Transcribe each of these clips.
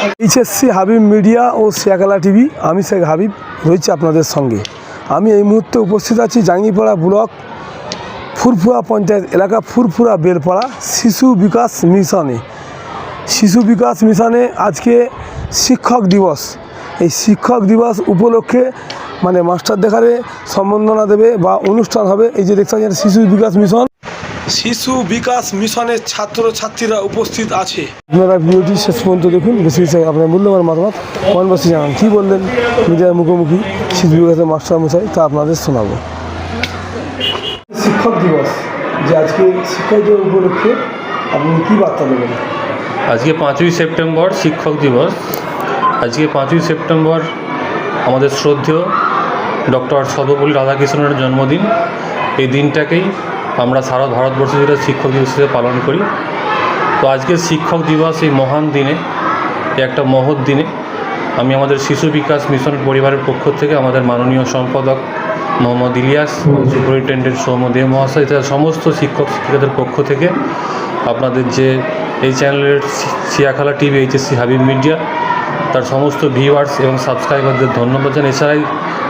HSC Habib media ও Shekhala TV, আমি শেখ হাবিব রয়েছি আপনাদের সঙ্গে। আমি এই মুহূর্তে উপস্থিত আছি জাঙ্গিপাড়া ব্লক ফুরফুরা পঞ্চায়েত এলাকা ফুরফুরা বেলপাড়া শিশু বিকাশ মিশনে। শিশু বিকাশ মিশনে আজকে শিক্ষক দিবস। এই শিক্ষক দিবস উপলক্ষে মানে মাস্টার দেখারে সম্বর্ধনা দেবে বা অনুষ্ঠান হবে। এই যে দেখতে পাচ্ছেন শিশু বিকাশ মিশন, শিশু বিকাশ মিশনের ছাত্রছাত্রীরা উপস্থিত আছে। আপনারা ভিডিওটি শেষ পর্যন্ত দেখুন, বেশি বেশি আপনার মূল্যবান মতামত কমেন্ট বক্সে জানান। কী বললেন মিডিয়ার মুখোমুখি শিশু বিকাশের মাস্টার মশাই, তা আপনাদের শোনাবো। শিক্ষক দিবস, যে আজকে শিক্ষক দিবস উপলক্ষে আপনি কী বার্তা দেবেন? আজকে 5ই সেপ্টেম্বর শিক্ষক দিবস। আজকে 5ই সেপ্টেম্বর আমাদের শ্রদ্ধেয় ডক্টর সর্বপল্লী রাধাকৃষ্ণনের জন্মদিন। এই দিনটাকেই আমরা সারা ভারতবর্ষে যেটা শিক্ষক দিবস হিসেবে পালন করি। তো আজকে শিক্ষক দিবস এই মহান দিনে, একটা মহৎ দিনে আমি আমাদের শিশু বিকাশ মিশন পরিবারের পক্ষ থেকে আমাদের মাননীয় সম্পাদক মোহাম্মদ ইলিয়াস, সুপারিনটেন্ডেন্ট সৌম্য দেব মহাশয়, তার সমস্ত শিক্ষক শিক্ষিকাদের পক্ষ থেকে আপনাদের যে এই চ্যানেলের Shekhala TV, HSC Habib media, তার সমস্ত ভিউয়ার্স এবং সাবস্ক্রাইবারদের ধন্যবাদ জানাই। এছাড়াই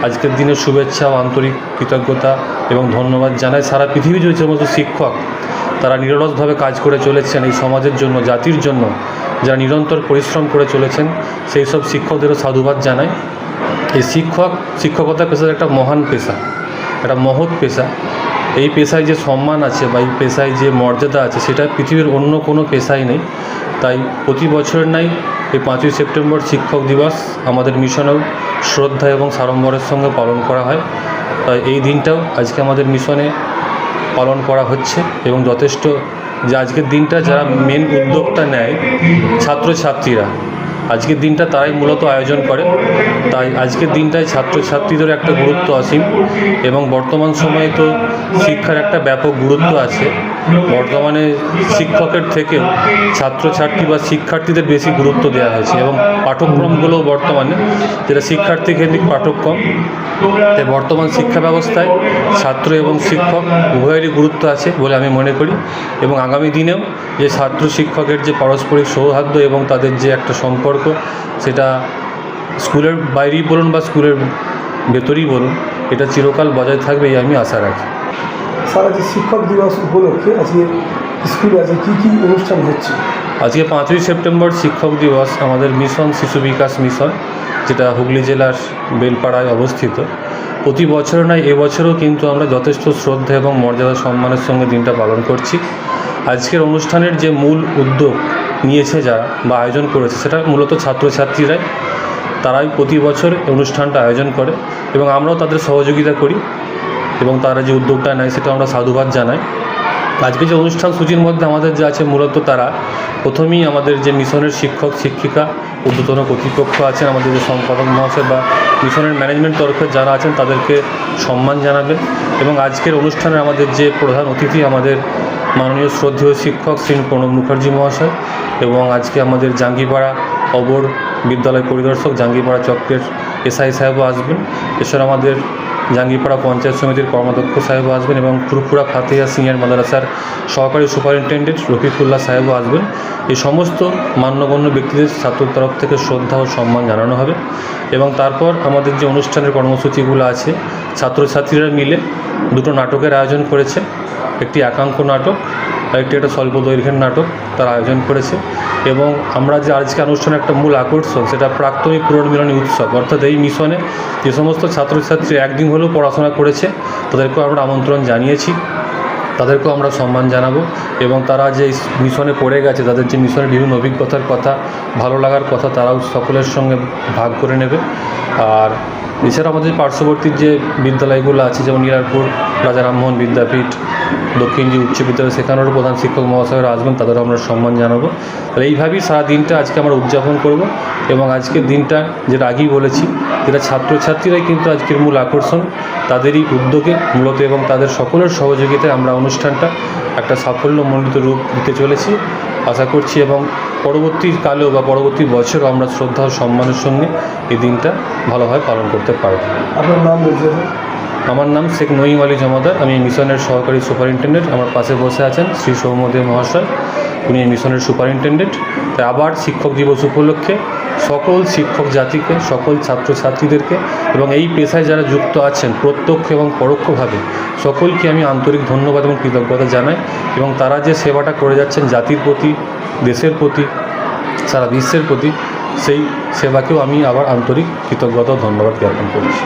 আজকের দিনের শুভেচ্ছা ও আন্তরিক কৃতজ্ঞতা এবং ধন্যবাদ জানাই সারা পৃথিবী জুড়ে যে সমস্ত শিক্ষক তারা নিরলসভাবে কাজ করে চলেছেন এই সমাজের জন্য, জাতির জন্য, যারা নিরন্তর পরিশ্রম করে চলেছেন, সেই সব শিক্ষকদেরও সাধুবাদ জানাই। এই শিক্ষকতা পেশার একটা মহান পেশা, একটা মহৎ পেশা। এই পেশায় যে সম্মান আছে বা এই পেশায় যে মর্যাদা আছে সেটা পৃথিবীর অন্য কোনো পেশায় নেই। তাই প্রতি বছরের নাই এই 5ই সেপ্টেম্বর শিক্ষক দিবস আমাদের মিশনেও শ্রদ্ধা এবং সাড়ম্বরের সঙ্গে পালন করা হয়। তাই এই দিনটাও আজকে আমাদের মিশনে পালন করা হচ্ছে এবং যথেষ্ট যে আজকের দিনটা যারা মেন উদ্যোগটা নেয় ছাত্রছাত্রীরা, আজকের দিনটা তারাই মূলত আয়োজন করে। তাই আজকের দিনটায় ছাত্রছাত্রীদের একটা গুরুত্ব অসীম এবং বর্তমান সময়ে তো শিক্ষার একটা ব্যাপক গুরুত্ব আছে। বর্তমানে শিক্ষকের থেকেও ছাত্রছাত্রী বা শিক্ষার্থীদের বেশি গুরুত্ব দেওয়া হয়েছে এবং পাঠ্যক্রমগুলোও বর্তমানে যেটা শিক্ষার্থী কেন্দ্রিক পাঠ্যক্রম, তাই বর্তমান শিক্ষা ব্যবস্থায় ছাত্র এবং শিক্ষক উভয়েরই গুরুত্ব আছে বলে আমি মনে করি। এবং আগামী দিনেও যে ছাত্র শিক্ষকের যে পারস্পরিক সৌহার্দ্য এবং তাদের যে একটা সম্পর্ক, সেটা স্কুলের বাইরেই বলুন বা স্কুলের ভেতরেই বলুন, এটা চিরকাল বজায় থাকবে এই আমি আশা রাখি। সারা যে শিক্ষক দিবস উপলক্ষে আজকে স্কুলে আছে কী অনুষ্ঠান হচ্ছে? আজকে 5ই সেপ্টেম্বর শিক্ষক দিবস আমাদের মিশন শিশু বিকাশ মিশন, যেটা হুগলি জেলার বেলপাড়ায় অবস্থিত, প্রতি বছর নয় এবছরও কিন্তু আমরা যথেষ্ট শ্রদ্ধা এবং মর্যাদা সম্মানের সঙ্গে দিনটা পালন করছি। আজকের অনুষ্ঠানের যে মূল উদ্যোগ নিয়েছে যারা বা আয়োজন করেছে সেটা মূলত ছাত্রছাত্রীরাই। তারাই প্রতি বছর অনুষ্ঠানটা আয়োজন করে এবং আমরাও তাদের সহযোগিতা করি এবং তারা যে উদ্যোগটা নেয় সেটা আমরা সাধুবাদ জানাই। আজকে যে অনুষ্ঠান সূচির মধ্যে আমাদের যে আছে, মূলত তারা প্রথমেই আমাদের যে মিশনের শিক্ষক শিক্ষিকা, ঊর্ধ্বতন কর্তৃপক্ষ আছেন, আমাদের যে সম্পাদক মহাশয় বা মিশনের ম্যানেজমেন্ট তরফে যারা আছেন তাদেরকে সম্মান জানাবেন। এবং আজকের অনুষ্ঠানে আমাদের যে প্রধান অতিথি আমাদের মাননীয় শ্রদ্ধেয় শিক্ষক শ্রী প্রণব মুখার্জি মহাশয়, এবং আজকে আমাদের জাঙ্গিপাড়া অবর বিদ্যালয় পরিদর্শক জাঙ্গিপাড়া চক্রের এসআই সাহেবও আসবেন। এছাড়া আমাদের জাঙ্গিপাড়া পঞ্চায়েত সমিতির কর্মাধ্যক্ষ সাহেবও আসবেন এবং ফুরফুরা ফাতেহা সিনিয়র মাদ্রাসার সহকারী সুপারিনটেন্ডেন্ট রফিকুল্লাহ সাহেবও আসবেন। এই সমস্ত মান্যগণ্য ব্যক্তিদের ছাত্রর তরফ থেকে শ্রদ্ধা ও সম্মান জানানো হবে। এবং তারপর আমাদের যে অনুষ্ঠানের কর্মসূচিগুলো আছে, ছাত্রছাত্রীরা মিলে দুটো নাটকের আয়োজন করেছে, একটি একাঙ্ক নাটক আর একটি একটা স্বল্প দৈর্ঘ্যের নাটক তার আয়োজন করেছে। এবং আমরা যে আজকে অনুষ্ঠানের একটা মূল আকর্ষণ, সেটা প্রাক্তনী পুনর্মিলনী উৎসব, অর্থাৎ এই মিশনে যে সমস্ত ছাত্রছাত্রী একদিন হলেও পড়াশোনা করেছে তাদেরকেও আমরা আমন্ত্রণ জানিয়েছি, তাদেরকেও আমরা সম্মান জানাবো। এবং তারা যে মিশনে পড়ে গেছে, তাদের যে মিশনের বিভিন্ন অভিজ্ঞতার কথা, ভালো লাগার কথা, তারাও সকলের সঙ্গে ভাগ করে নেবে। আর এছাড়া আমাদের পার্শ্ববর্তী যে বিদ্যালয়গুলো আছে, যেমন নিরারপুর রাজা রামমোহন বিদ্যাপীঠ, দক্ষিণ যে উচ্চ বিদ্যালয়, সেখানেরও প্রধান শিক্ষক মহাশয়রা আসবেন, তাদেরও আমরা সম্মান জানাবো। তাহলে এইভাবেই সারা দিনটা আজকে আমরা উদযাপন করব। এবং আজকের দিনটা যেটা আগেই বলেছি, যেটা ছাত্রছাত্রীরাই কিন্তু আজকের মূল আকর্ষণ, তাদেরই উদ্যোগে মূলত এবং তাদের সকলের সহযোগিতায় আমরা অনুষ্ঠানটা একটা সাফল্যমণ্ডিত রূপ দিতে চলেছি আশা করছি। এবং পরবর্তীকালেও বা পরবর্তী বছরও আমরা শ্রদ্ধা ও সম্মানের সঙ্গে এই দিনটা ভালোভাবে পালন করতে পারব। আপনার নাম বলছেন? আমার নাম শেখ নঈম আলী জমাদার, আমি মিশনের সহকারী সুপারিনটেন্ডেন্ট। আমার পাশে বসে আছেন শ্রী সৌম্য দেব মহাশয়, উনি মিশনের সুপারিনটেন্ডেন্ট। তাই আবার শিক্ষক দিবস উপলক্ষে সকল শিক্ষক জাতিকে, সকল ছাত্রছাত্রীদেরকে এবং এই পেশায় যারা যুক্ত আছেন প্রত্যক্ষ এবং পরোক্ষভাবে সকলকে আমি আন্তরিক ধন্যবাদ এবং কৃতজ্ঞতা জানাই। এবং তারা যে সেবাটা করে যাচ্ছেন জাতির প্রতি, দেশের প্রতি, সারা বিশ্বের প্রতি, সেই সেবাকেও আমি আবার আন্তরিক কৃতজ্ঞতা ও ধন্যবাদ জ্ঞাপন করছি।